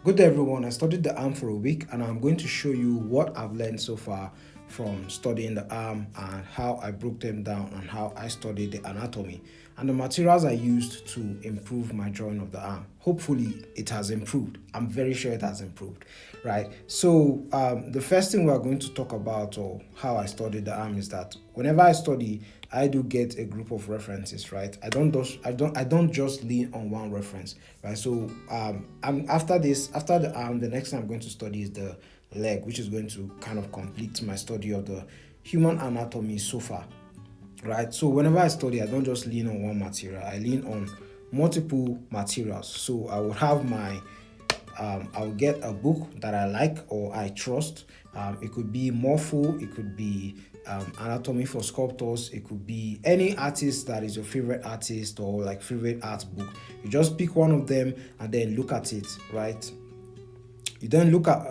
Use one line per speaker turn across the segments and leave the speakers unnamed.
Good day everyone, I studied the arm for a week and I'm going to show you what I've learned so far from studying the arm and how I broke them down and how I studied the anatomy and the materials I used to improve my drawing of the arm. Hopefully it has improved. I'm very sure it has improved, right? So the first thing we're going to talk about or how I studied the arm is that whenever I study, I do get a group of references, right? I don't just lean on one reference, right? So I'm after the arm, the next thing I'm going to study is the leg, which is going to kind of complete my study of the human anatomy so far, right? So whenever I study, I don't just lean on one material. I lean on multiple materials. So I would have my I'll get a book that I like or I trust. It could be Morpho, it could be Anatomy for Sculptors, it could be any artist that is your favorite artist or like favorite art book. You just pick one of them and then look at it, right? You then look at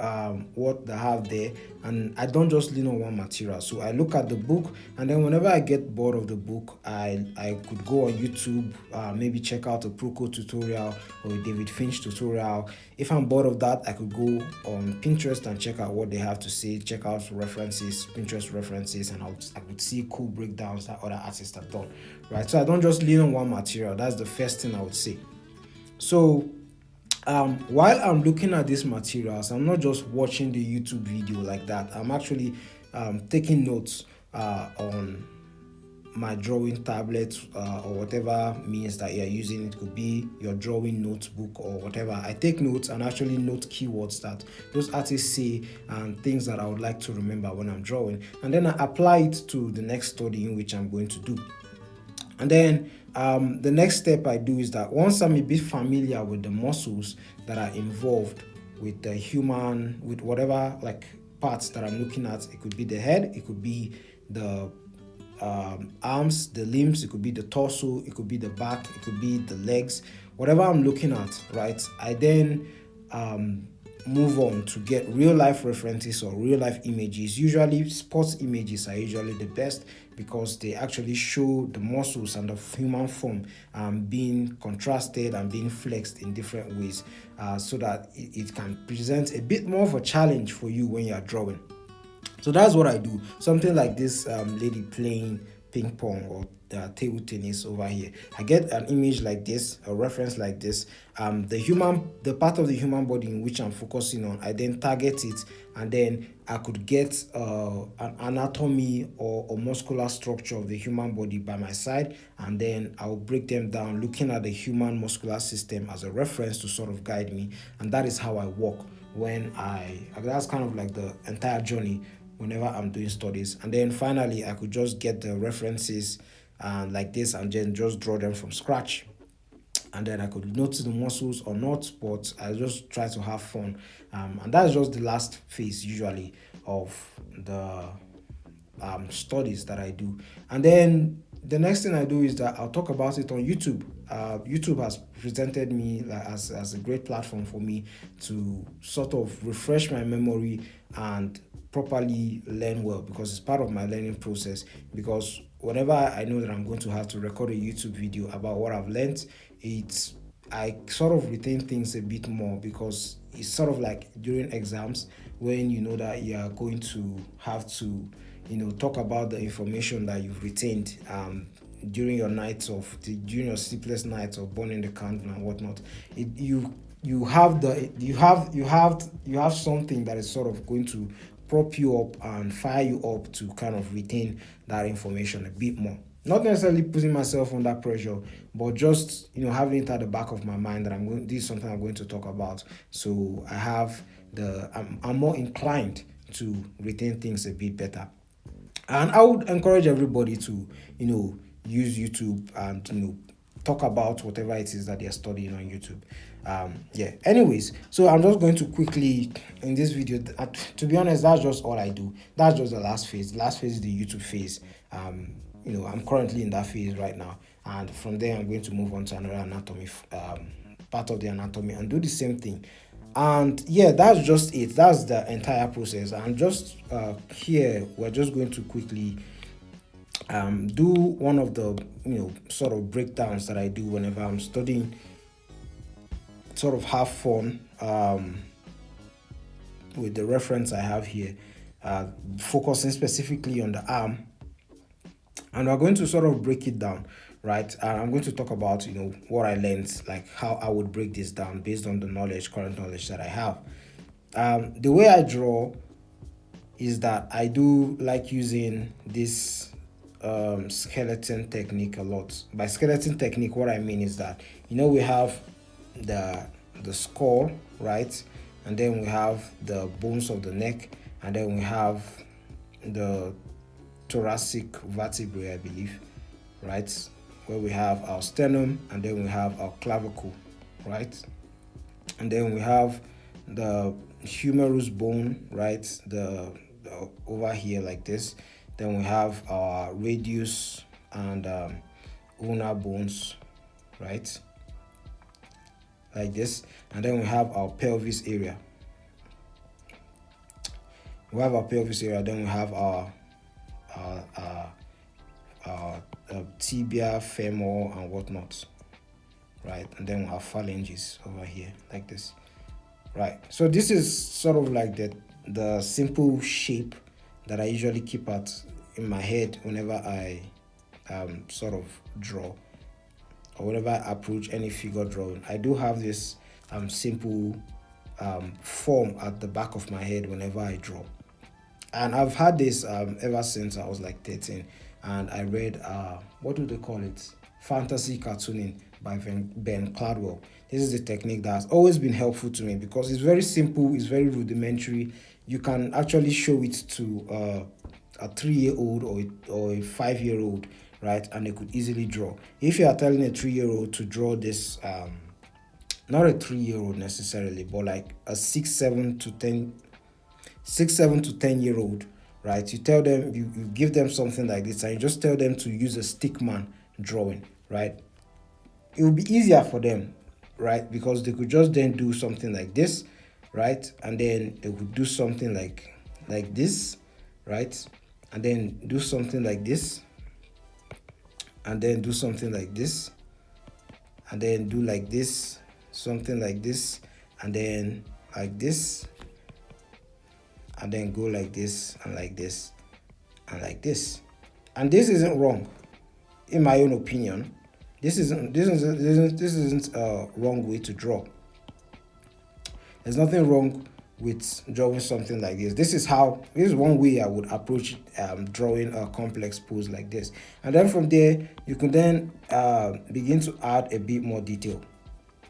what they have there, and I don't just lean on one material. So I look at the book, and then whenever I get bored of the book, I could go on YouTube, maybe check out a Proco tutorial or a David Finch tutorial. If I'm bored of that, I could go on Pinterest and check out what they have to say, check out references, Pinterest references, and I could see cool breakdowns that other artists have done, right? So I don't just lean on one material. That's the first thing I would say. So while I'm looking at these materials, I'm not just watching the YouTube video like that. I'm actually taking notes on my drawing tablet or whatever means that you're using. It could be your drawing notebook or whatever. I take notes and actually note keywords that those artists say and things that I would like to remember when I'm drawing, and then I apply it to the next study in which I'm going to do. And then the next step I do is that once I'm a bit familiar with the muscles that are involved with the human, with whatever like parts that I'm looking at, it could be the head, it could be the arms, the limbs, it could be the torso, it could be the back, it could be the legs, whatever I'm looking at, right? I then move on to get real life references or real life images. Usually sports images are usually the best because they actually show the muscles and the human form being contrasted and being flexed in different ways, so that it can present a bit more of a challenge for you when you are drawing. So that's what I do. Something like this lady playing ping pong or table tennis over here. I get an image like this, a reference like this. The part of the human body in which I'm focusing on, I then target it, and then I could get an anatomy or a muscular structure of the human body by my side, and then I'll break them down, looking at the human muscular system as a reference to sort of guide me, and that is how I walk when that's kind of like the entire journey whenever I'm doing studies. And then finally, I could just get the references like this and then just draw them from scratch. And then I could notice the muscles or not, but I just try to have fun. And that's just the last phase usually of the studies that I do. And then the next thing I do is that I'll talk about it on YouTube. YouTube has presented me like, as a great platform for me to sort of refresh my memory and properly learn well, because it's part of my learning process. Because whenever I know that I'm going to have to record a YouTube video about what I've learned, it's I sort of retain things a bit more, because it's sort of like during exams when you know that you are going to have to talk about the information that you've retained during your during your sleepless nights of burning the candle and whatnot. You have something that is sort of going to prop you up and fire you up to kind of retain that information a bit more. Not necessarily putting myself under pressure, but just having it at the back of my mind that this is something I'm going to talk about. So I'm more inclined to retain things a bit better. And I would encourage everybody to use YouTube and talk about whatever it is that they're studying on YouTube. Yeah, anyways, so I'm just going to quickly in this video, to be honest, that's just all I do. That's just the last phase. The last phase is the YouTube phase. I'm currently in that phase right now, and from there I'm going to move on to another anatomy part of the anatomy and do the same thing. And yeah, that's just it. That's the entire process. And just here we're just going to quickly do one of the sort of breakdowns that I do whenever I'm studying sort of have fun with the reference I have here, focusing specifically on the arm, and we're going to sort of break it down, right? And I'm going to talk about what I learned, like how I would break this down based on the current knowledge that I have. The way I draw is that I do like using this skeleton technique a lot. By skeleton technique, what I mean is that we have the skull, right, and then we have the bones of the neck, and then we have the thoracic vertebrae, I believe, right, where we have our sternum, and then we have our clavicle, right, and then we have the humerus bone, right, the over here like this. Then we have our radius and ulnar bones, right, like this. And then we have our pelvis area. Then we have our tibia, femur, and whatnot, right? And then we have phalanges over here like this, right? So this is sort of like the simple shape that I usually keep in my head whenever I sort of draw, or whenever I approach any figure drawing. I do have this simple form at the back of my head whenever I draw, and I've had this ever since I was like 13, and I read what do they call it, fantasy cartooning by Ben Cladwell. This is a technique that has always been helpful to me because it's very simple, it's very rudimentary. You can actually show it to a 3-year-old or a 5-year-old, right, and they could easily draw. If you are telling a 3-year-old to draw this, not a 3-year-old necessarily, but like a 7 to 10 year old, right, you tell them, you give them something like this, and you just tell them to use a stick man drawing, right, it will be easier for them, right, because they could just then do something like this, right, and then they could do something like this, right, and then do something like this, and then do something like this, and then do like this, something like this, and then like this, and then go like this and like this and like this. And this isn't wrong, in my own opinion. This isn't a wrong way to draw. There's nothing wrong with drawing something like this. This is one way I would approach drawing a complex pose like this. And then from there, you can then begin to add a bit more detail.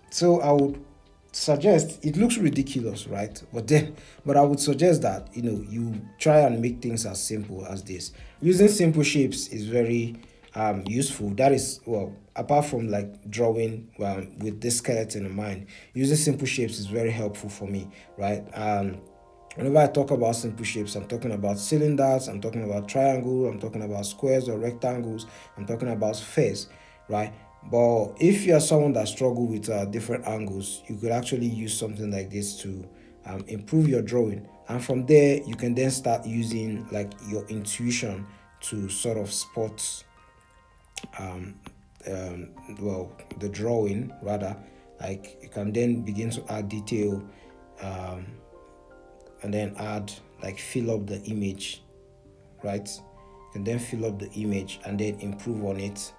So I would suggest, it looks ridiculous, right? But I would suggest that you try and make things as simple as this. Using simple shapes is very useful. That is, well, apart from like drawing with this skeleton in mind, using simple shapes is very helpful for me, right? Whenever I talk about simple shapes, I'm talking about cylinders, I'm talking about triangles, I'm talking about squares or rectangles, I'm talking about spheres, right? But if you're someone that struggles with different angles, you could actually use something like this to improve your drawing. And from there, you can then start using like your intuition to sort of spot the drawing rather. Like you can then begin to add detail and then fill up the image, right? You can then fill up the image and then improve on it.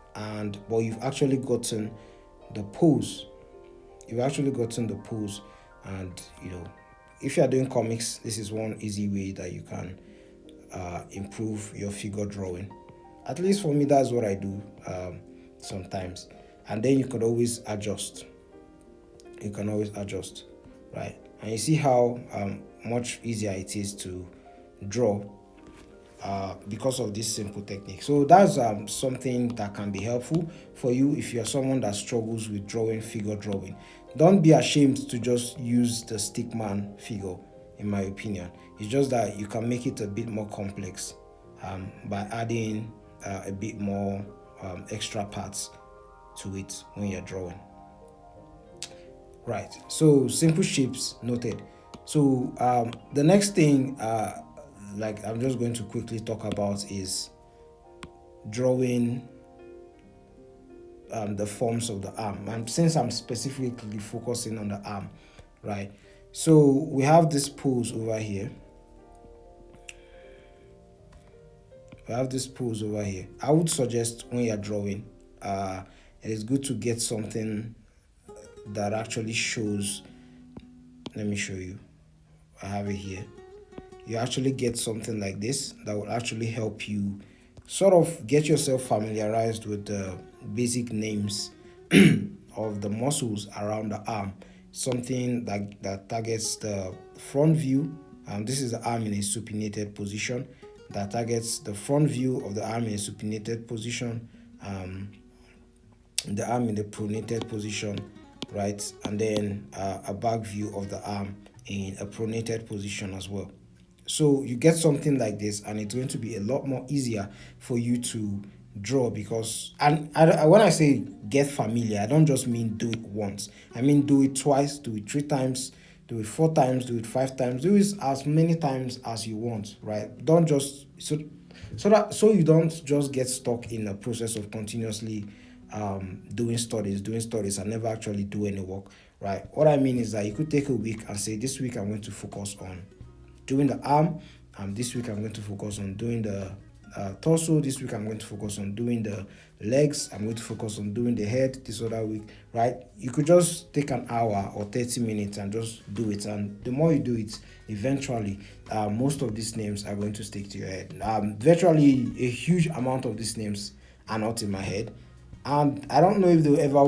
But you've actually gotten the pose. And if you are doing comics, this is one easy way that you can improve your figure drawing. At least for me, that's what I do sometimes. And then you can always adjust. Right? And you see how much easier it is to draw because of this simple technique. So that's something that can be helpful for you if you're someone that struggles with figure drawing. Don't be ashamed to just use the stickman figure, in my opinion. It's just that you can make it a bit more complex by adding a bit more extra parts to it when you're drawing. Right, so simple shapes noted. So the next thing I'm just going to quickly talk about is drawing the forms of the arm, and since I'm specifically focusing on the arm, right? So we have this pose over here. I would suggest when you're drawing, it is good to get something that actually shows. Let me show you. I have it here. You actually get something like this that will actually help you sort of get yourself familiarized with the basic names of the muscles around the arm. Something that targets the front view. This is the arm in a supinated position. That targets the front view of the arm in a supinated position, the arm in the pronated position, right? And then a back view of the arm in a pronated position as well. So you get something like this, and it's going to be a lot more easier for you to draw, because when I say get familiar, I don't just mean do it once. I mean do it twice, do it 3 times, do it 4 times, do it 5 times, do it as many times as you want, right? Don't just so you don't just get stuck in a process of continuously doing studies and never actually do any work, right? What I mean is that you could take a week and say, this week I'm going to focus on doing the arm, this week I'm going to focus on doing the torso, this week I'm going to focus on doing the legs, I'm going to focus on doing the head this other week, right? You could just take an hour or 30 minutes and just do it, and the more you do it, eventually most of these names are going to stick to your head. Virtually a huge amount of these names are not in my head, and I don't know if they ever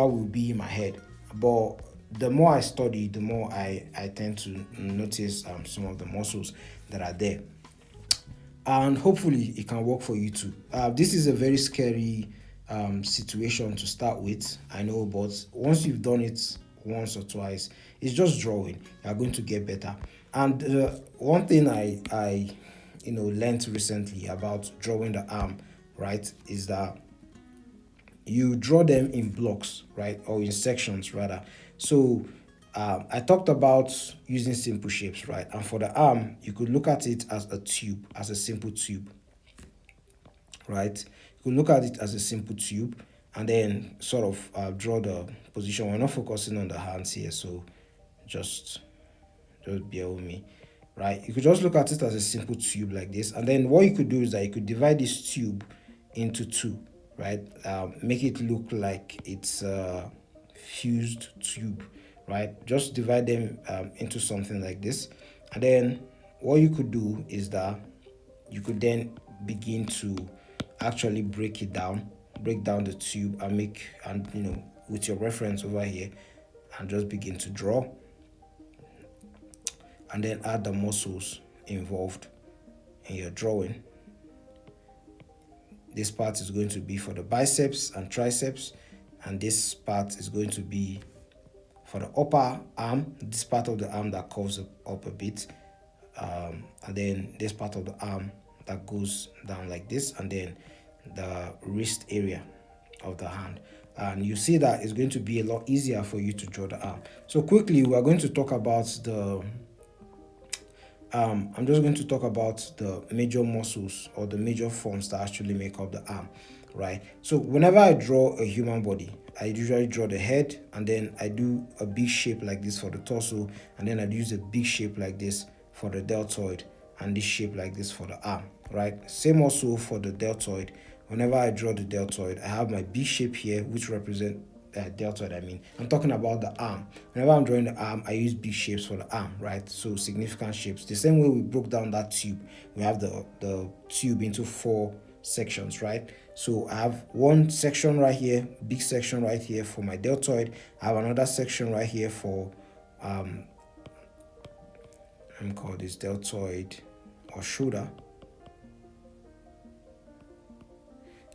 will be in my head, but the more I study, the more I tend to notice some of the muscles that are there. And hopefully it can work for you too. This is a very scary situation to start with, I know, but once you've done it once or twice, it's just drawing. You're going to get better. And one thing I learned recently about drawing the arm, right, is that you draw them in blocks, right, or in sections rather. So I talked about using simple shapes, right? And for the arm, you could look at it as a tube, as a simple tube, right? You could look at it as a simple tube and then sort of draw the position. We're not focusing on the hands here, so just bear with me, right? You could just look at it as a simple tube like this, and then what you could do is that you could divide this tube into two, right? Make it look like it's a fused tube, right? Just divide them into something like this, and then what you could do is that you could then begin to actually break down the tube and with your reference over here, and just begin to draw, and then add the muscles involved in your drawing. This part is going to be for the biceps and triceps, and this part is going to be for the upper arm, this part of the arm that curves up a bit, and then this part of the arm that goes down like this, and then the wrist area of the hand. And you see that it's going to be a lot easier for you to draw the arm. So quickly, we are going to talk about the I'm just going to talk about the major muscles or the major forms that actually make up the arm, right? So whenever I draw a human body, I usually draw the head, and then I do a big shape like this for the torso, and then I use a big shape like this for the deltoid, and this shape like this for the arm, right? Same also for the deltoid. Whenever I draw the deltoid, I have my big shape here, which represent deltoid. I'm talking about the arm. Whenever I'm drawing the arm, I use big shapes for the arm, right? So significant shapes. The same way we broke down that tube, we have the tube into 4 sections, right? So I have one section right here, big section right here for my deltoid. I have another section right here for let me call this deltoid or shoulder.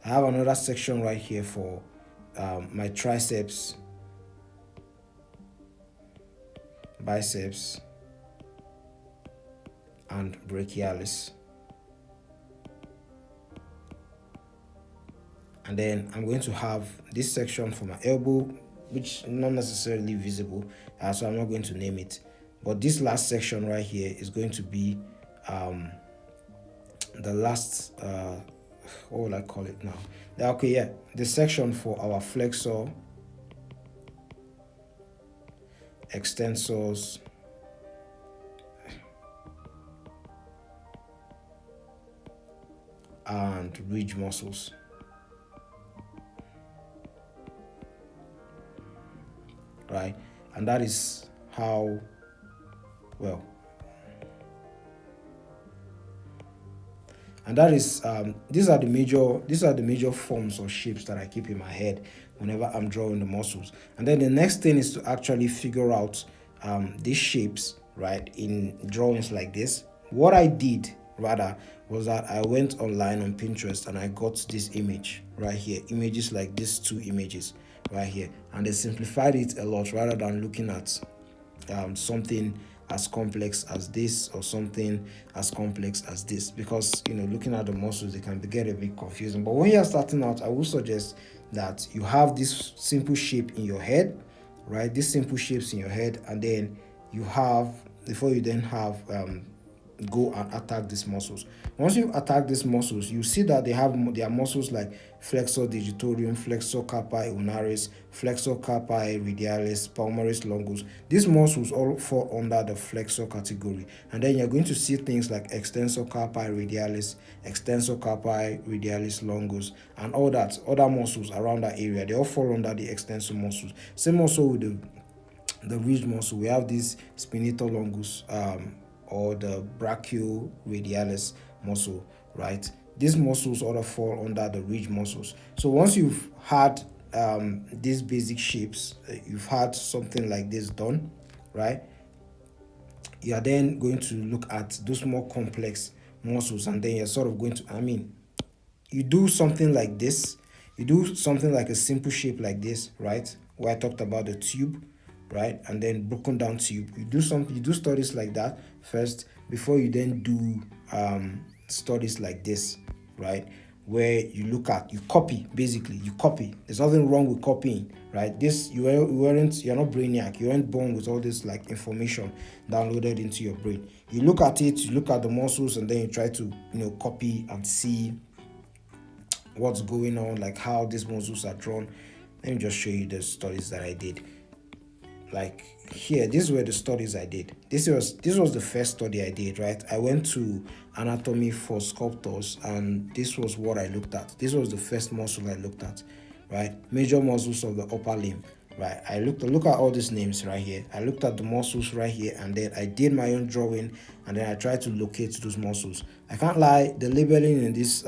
I have another section right here for my triceps, biceps, and brachialis. And then I'm going to have this section for my elbow, which not necessarily visible, so I'm not going to name it. But this last section right here is going to be the last what will I call it now? Okay, yeah, the section for our flexor, extensors, and ridge muscles. Right, and that is how, well, and that is these are the major forms or shapes that I keep in my head whenever I'm drawing the muscles. And then the next thing is to actually figure out these shapes, right, in drawings like this. What I did rather was that I went online on Pinterest and I got this image right here, images like these two images right here, and they simplified it a lot rather than looking at something as complex as this or something as complex as this, because looking at the muscles, they can get a bit confusing. But when you're starting out, I would suggest that you have this simple shape in your head, right? These simple shapes in your head, and then you have, before you then have go and attack these muscles. Once you attack these muscles, you see that their muscles like flexor digitorum, flexor carpi ulnaris, flexor carpi radialis, palmaris longus. These muscles all fall under the flexor category. And then you're going to see things like extensor carpi radialis, extensor carpi radialis longus, and all that other muscles around that area. They all fall under the extensor muscles. Same also with the ridge muscle. We have this spinator longus, or the brachioradialis muscle, right? These muscles all fall under the ridge muscles. So once you've had these basic shapes, you've had something like this done, right? You are then going to look at those more complex muscles, and then you're sort of going to, you do something like this, you do something like a simple shape like this, right? Where I talked about the tube, right? And then broken down tube. You do studies like that first before you then do studies like this, right? Where you copy, basically. You copy. There's nothing wrong with copying, right? You're not brainiac. You weren't born with all this like information downloaded into your brain. You look at it, you look at the muscles, and then you try to copy and see what's going on, like how these muscles are drawn. Let me just show you the studies that I did. Like here, these were the studies I did. This was the first study I did, right? I went to Anatomy for Sculptors, and this was what I looked at. This was the first muscle I looked at, right? Major muscles of the upper limb, right? Look at all these names right here. I looked at the muscles right here, and then I did my own drawing, and then I tried to locate those muscles. I can't lie, the labeling in this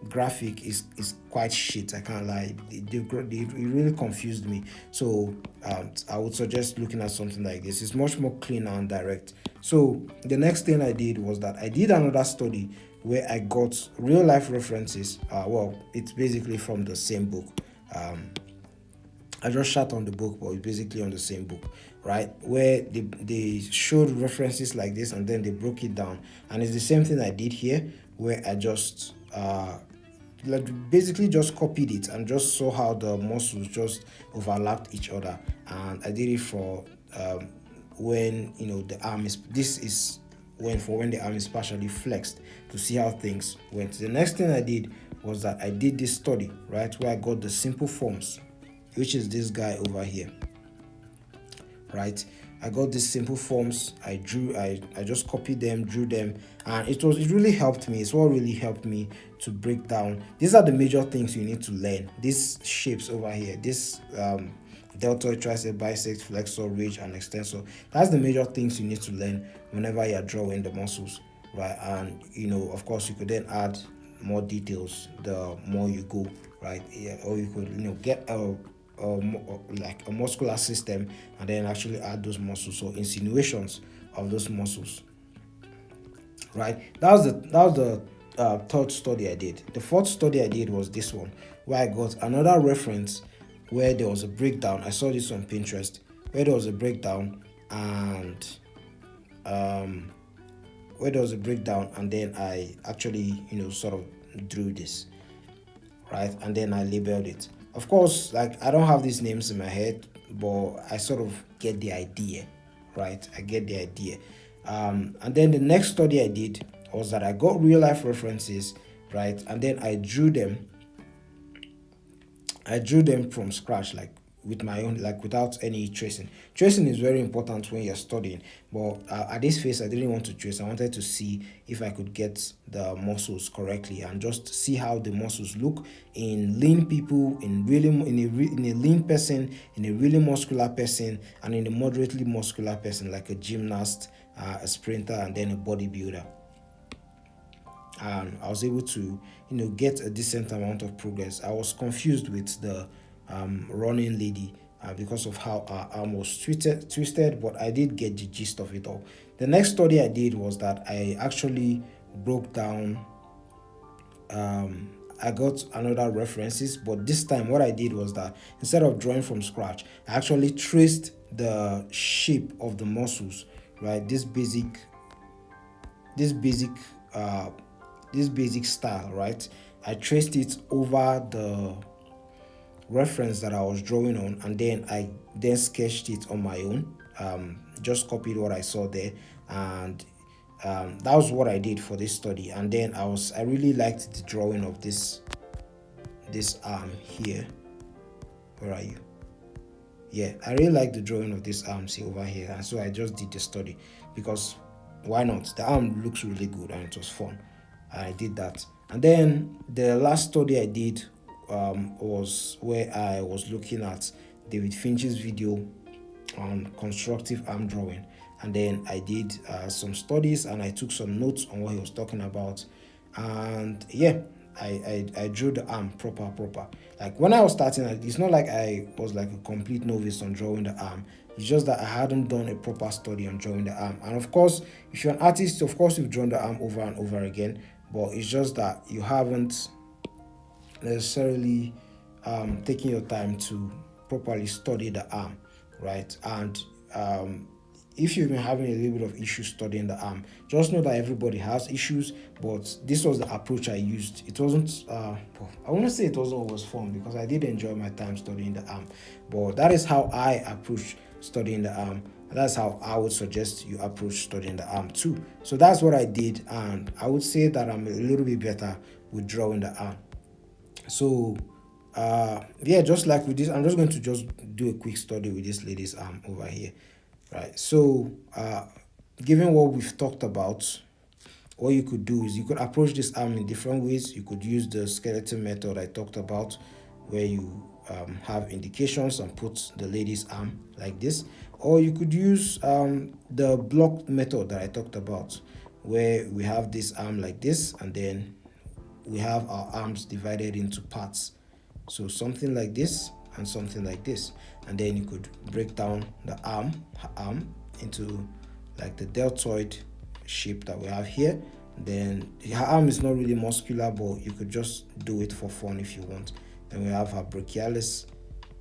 graphic is quite shit. I can't lie, it really confused me. So I would suggest looking at something like this. It's much more cleaner and direct. So the next thing I did was that I did another study where I got real life references. It's basically from the same book. I just shot on the book, but it's basically on the same book, right? Where they showed references like this, and then they broke it down. And it's the same thing I did here, where I just basically just copied it and just saw how the muscles just overlapped each other. And I did it for when the arm is, when the arm is partially flexed, to see how things went. The next thing I did was that I did this study, right, where I got the simple forms, which is this guy over here, right? I got these simple forms. I just copied them, drew them, and it really helped me. It's what really helped me to break down. These are the major things you need to learn. These shapes over here, this deltoid, tricep, bicep, flexor, ridge, and extensor. That's the major things you need to learn whenever you're drawing the muscles, right? And of course, you could then add more details the more you go, right? Yeah, or you could get like a muscular system and then actually add those muscles, so insinuations of those muscles, right? That was the third study I did. The fourth study I did was this one, where I got another reference where there was a breakdown. I saw this on Pinterest, where there was a breakdown, and then I actually sort of drew this, right? And then I labeled it. Of course, like, I don't have these names in my head, but I sort of get the idea, right? I get the idea. And then the next study I did was that I got real life references right? And then I drew them from scratch, like with my own, like without any tracing. Tracing is very important when you're studying, but at this phase I didn't want to trace. I wanted to see if I could get the muscles correctly and just see how the muscles look in lean people, in a lean person, in a really muscular person, and in a moderately muscular person, like a gymnast, a sprinter, and then a bodybuilder. And I was able to, get a decent amount of progress. I was confused with the running lady because of how her arm was twisted, but I did get the gist of it all. The next study I did was that I actually broke down. I got another references, but this time what I did was that instead of drawing from scratch, I actually traced the shape of the muscles, right? This basic uh this basic style, right? I traced it over the reference that I was drawing on, and then I then sketched it on my own. Just copied what I saw there, and that was what I did for this study. And then I really liked the drawing of this arm here. Where are you? Yeah, I really like the drawing of this arm, see over here, and so I just did the study because why not? The arm looks really good and it was fun. I did that. And then the last study I did was where I was looking at David Finch's video on constructive arm drawing. And then I did some studies and I took some notes on what he was talking about. And yeah, I drew the arm proper. Like when I was starting, it's not like I was like a complete novice on drawing the arm. It's just that I hadn't done a proper study on drawing the arm. And of course, if you're an artist, of course you've drawn the arm over and over again, but it's just that you haven't necessarily taking your time to properly study the arm, right? And if you've been having a little bit of issues studying the arm, just know that everybody has issues, but this was the approach I used. It wasn't I wouldn't say it wasn't always fun because I did enjoy my time studying the arm, but that is how I approach studying the arm. That's how I would suggest you approach studying the arm too. So that's what I did, and I would say that I'm a little bit better with drawing the arm. So yeah, just like with this, I'm just going to just do a quick study with this lady's arm over here, right? So given what we've talked about, what you could do is you could approach this arm in different ways. You could use the skeleton method I talked about, where you have indications and put the lady's arm like this, or you could use the block method that I talked about, where we have this arm like this, and then we have our arms divided into parts. So something like this and something like this. And then you could break down the arm into like the deltoid shape that we have here. Then her arm is not really muscular, but you could just do it for fun if you want. Then we have her brachialis,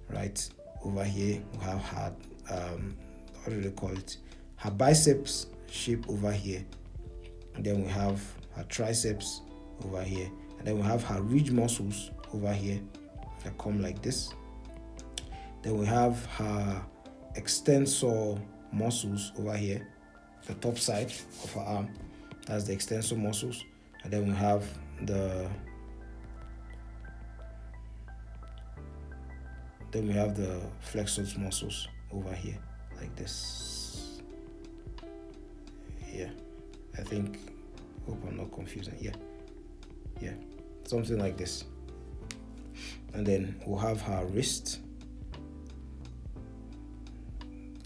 right over here. We have her what do they call it? Her biceps shape over here. And then we have her triceps over here, and then we have her ridge muscles over here that come like this. Then we have her extensor muscles over here, the top side of her arm. That's the extensor muscles. And then we have the flexors muscles over here like this. Yeah, I hope I'm not confusing. Yeah, something like this. And then we'll have her wrist,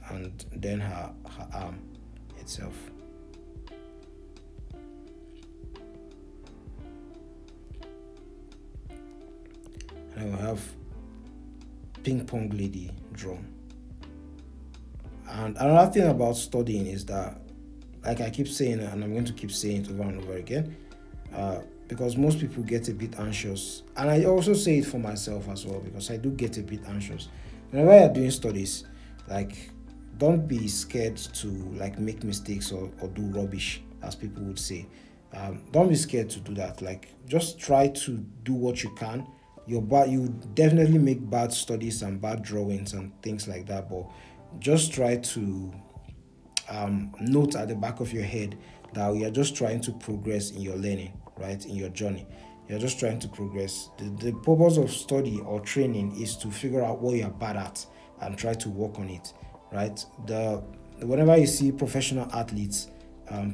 and then her arm itself. And then we'll have ping pong lady drawn. And another thing about studying is that, like I keep saying, and I'm going to keep saying it over and over again, because most people get a bit anxious, and I also say it for myself as well, because I do get a bit anxious whenever you're doing studies. Like, don't be scared to like make mistakes or do rubbish, as people would say. Don't be scared to do that. Like, just try to do what you can. You definitely make bad studies and bad drawings and things like that, but just try to note at the back of your head that you are just trying to progress in your learning, right, in your journey. You're just trying to progress. The purpose of study or training is to figure out what you're bad at and try to work on it, right? Whenever you see professional athletes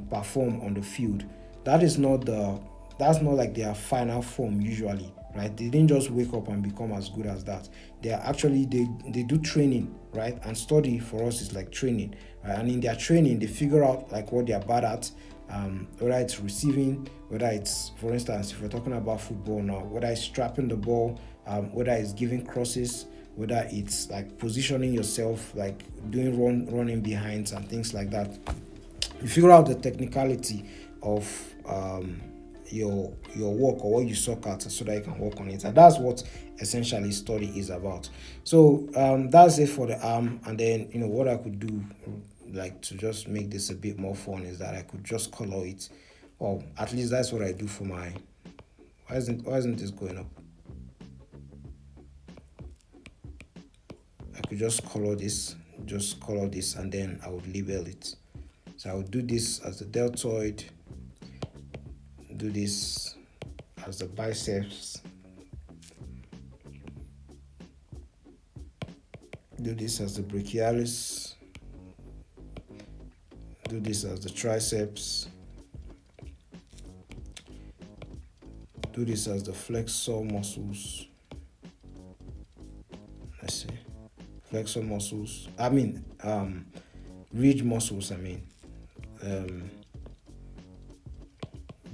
perform on the field, that is not the that's not like their final form usually, right? They didn't just wake up and become as good as that. They are actually they do training, right? And study for us is like training, right? And in their training, they figure out like what they are bad at, whether it's receiving, whether it's, for instance, if we're talking about football now, whether it's strapping the ball, whether it's giving crosses, whether it's like positioning yourself, like doing running behinds and things like that. You figure out the technicality of your work or what you suck at so that you can work on it, and that's what essentially study is about. So that's it for the arm. And then what I could do, like, to just make this a bit more fun is that I could just color it, or at least that's what I do for my why isn't this going up? I could just color this, and then I would label it. So I would do this as the deltoid, do this as the biceps, do this as the brachialis, do this as the triceps, do this as the flexor muscles. Let's see, flexor muscles. Ridge muscles.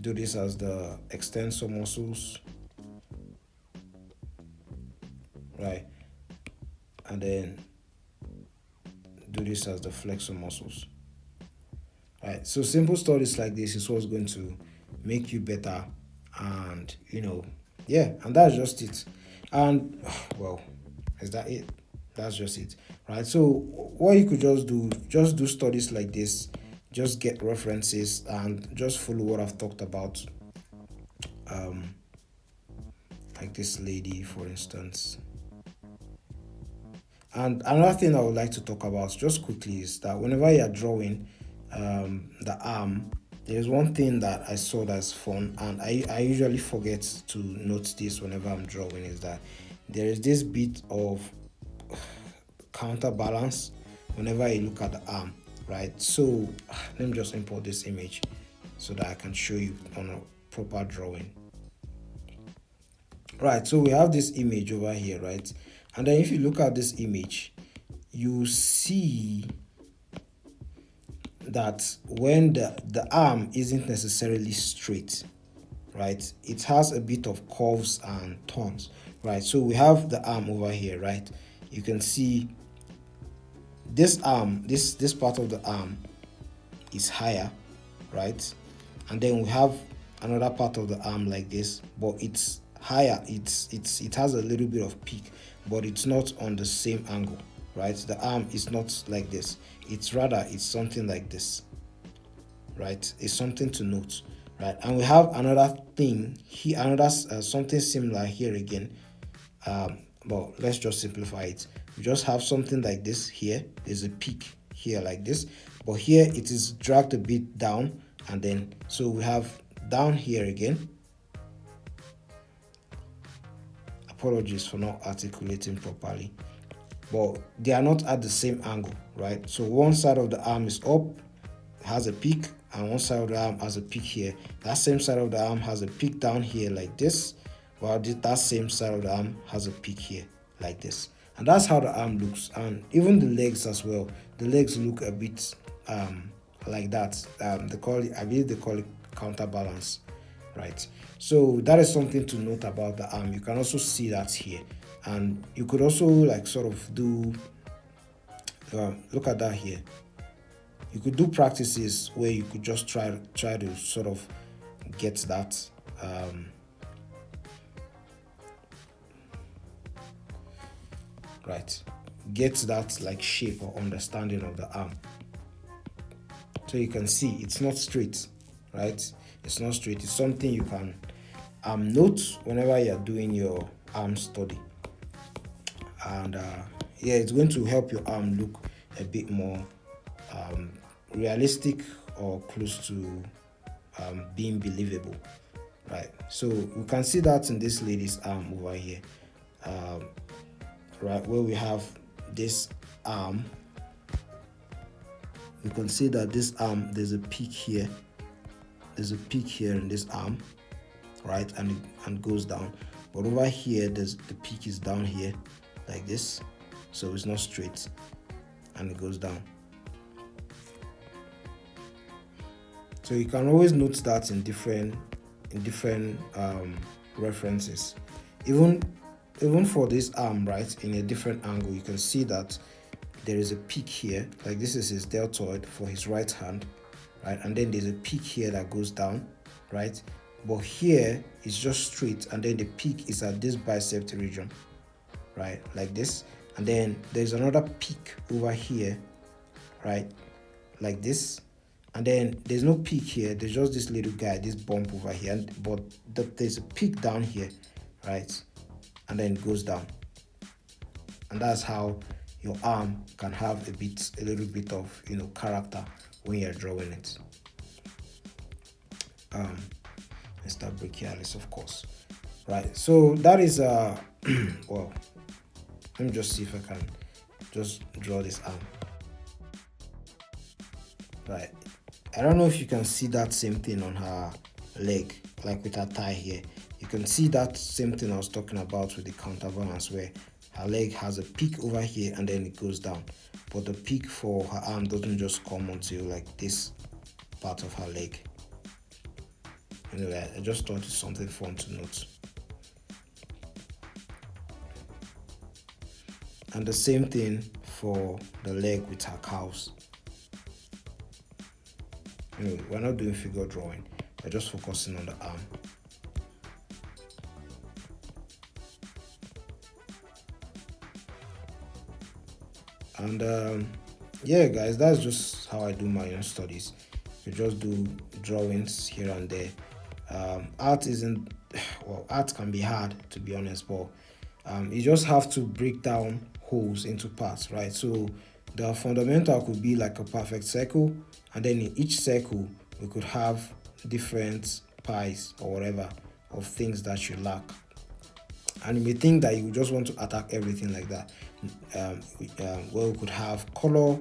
Do this as the extensor muscles, right? And then do this as the flexor muscles. Right. So simple studies like this is what's going to make you better, and and that's just it. And well, is that it? That's just it, right? So what you could just do studies like this, just get references and just follow what I've talked about. Like this lady, for instance. And another thing I would like to talk about just quickly is that whenever you're drawing the arm, there's one thing that I saw that's fun, and I usually forget to note this whenever I'm drawing, is that there is this bit of counterbalance whenever you look at the arm, right? So let me just import this image so that I can show you on a proper drawing. Right, so we have this image over here, right? And then if you look at this image, you see that when the arm isn't necessarily straight, right, it has a bit of curves and turns, right? So we have the arm over here, right? You can see this arm, this part of the arm is higher, right? And then we have another part of the arm like this, but it's higher. It has a little bit of peak, but it's not on the same angle, right? The arm is not like this. It's something like this, right? It's something to note, right? And we have another thing here, something similar here again. But let's just simplify it. We just have something like this here. There's a peak here like this, but here it is dragged a bit down, and then so we have down here again. Apologies for not articulating properly, but they are not at the same angle, right? So one side of the arm is up, has a peak, and one side of the arm has a peak here. That same side of the arm has a peak down here like this, while that same side of the arm has a peak here like this. And that's how the arm looks. And even the legs as well, the legs look a bit like that. I believe they call it counterbalance, right? So that is something to note about the arm. You can also see that here, and you could also like sort of do look at that here. You could do practices where you could just try to sort of get that right, get that like shape or understanding of the arm. So you can see it's not straight, right? It's not straight. It's something you can note whenever you're doing your arm study. And it's going to help your arm look a bit more realistic or close to being believable. right? So we can see that in this lady's arm over here, right, where we have this arm. You can see that this arm, there's a peak here, in this arm, right, and goes down. But over here, the peak is down here like this, so it's not straight, and it goes down. So you can always note that in different references. Even for this arm, right, in a different angle, you can see that there is a peak here, like this is his deltoid for his right hand, right, and then there's a peak here that goes down, right, but here it's just straight, and then the peak is at this bicep region, right, like this, and then there's another peak over here, right, like this, and then there's no peak here, there's just this little guy, this bump over here, but there's a peak down here, right, and then it goes down. And that's how your arm can have a little bit of, you know, character when you're drawing it. Mr. Brachialis, of course, right? So that is well, let me just see if I can just draw this arm, right? I don't know if you can see that same thing on her leg, like with her thigh here. You can see that same thing I was talking about with the counterbalance, where her leg has a peak over here and then it goes down, but the peak for her arm doesn't just come until like this part of her leg. Anyway, I just thought it's something fun to note. And the same thing for the leg with her calves. Anyway, we're not doing figure drawing, we're just focusing on the arm. And yeah guys, that's just how I do my own studies. You just do drawings here and there. Art isn't, well, art can be hard, to be honest, but you just have to break down holes into parts, right? So the fundamental could be like a perfect circle, and then in each circle we could have different pies or whatever of things that you lack. And you may think that you just want to attack everything like that. Well, we could have color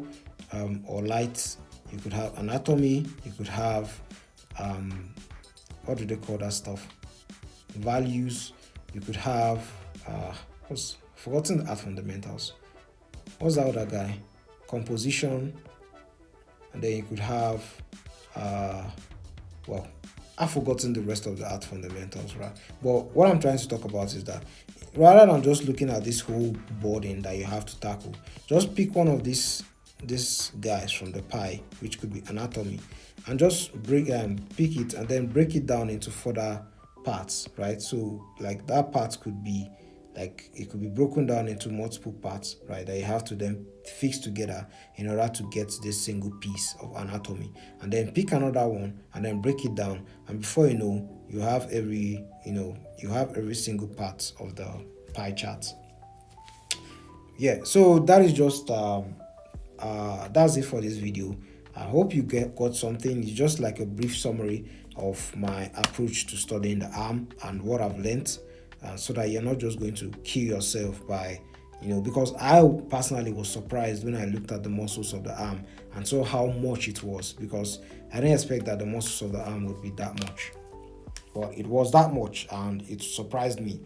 or light, you could have anatomy, you could have what do they call that stuff, values, you could have what's forgotten, the art fundamentals, what's that other guy, composition, and then you could have well, I've forgotten the rest of the art fundamentals, right? But what I'm trying to talk about is that rather than just looking at this whole burden that you have to tackle, just pick one of these guys from the pie, which could be anatomy, and just pick it and then break it down into further parts, right? So like that part could be like, it could be broken down into multiple parts, right, that you have to then fix together in order to get this single piece of anatomy, and then pick another one and then break it down, and before you know, you have every single part of the pie chart. Yeah, so that is just that's it for this video. I hope you got something. It's just like a brief summary of my approach to studying the arm and what I've learned, so that you're not just going to kill yourself by, because I personally was surprised when I looked at the muscles of the arm and saw how much it was, because I didn't expect that the muscles of the arm would be that much, but it was that much and it surprised me.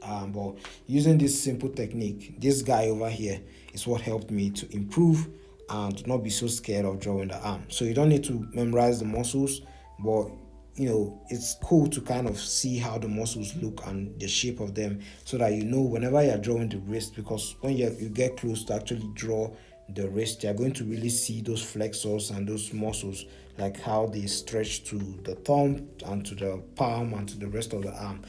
But using this simple technique, this guy over here is what helped me to improve and not be so scared of drawing the arm. So you don't need to memorize the muscles, but it's cool to kind of see how the muscles look and the shape of them, so that whenever you're drawing the wrist, because when you get close to actually draw the wrist, you're going to really see those flexors and those muscles, like how they stretch to the thumb and to the palm and to the rest of the arm.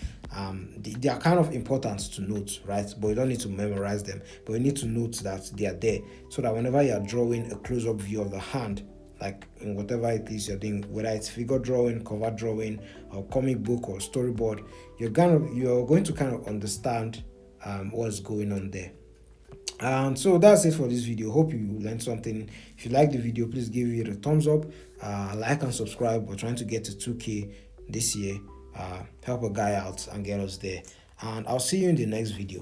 They are kind of important to note, right? But you don't need to memorize them, but you need to note that they are there, so that whenever you're drawing a close-up view of the hand, like in whatever it is you're doing, whether it's figure drawing, cover drawing, or comic book or storyboard, you're going to kind of understand what's going on there. So that's it for this video. Hope you learned something. If you like the video, please give it a thumbs up, like and subscribe. We're trying to get to 2K this year. help a guy out and get us there. And I'll see you in the next video.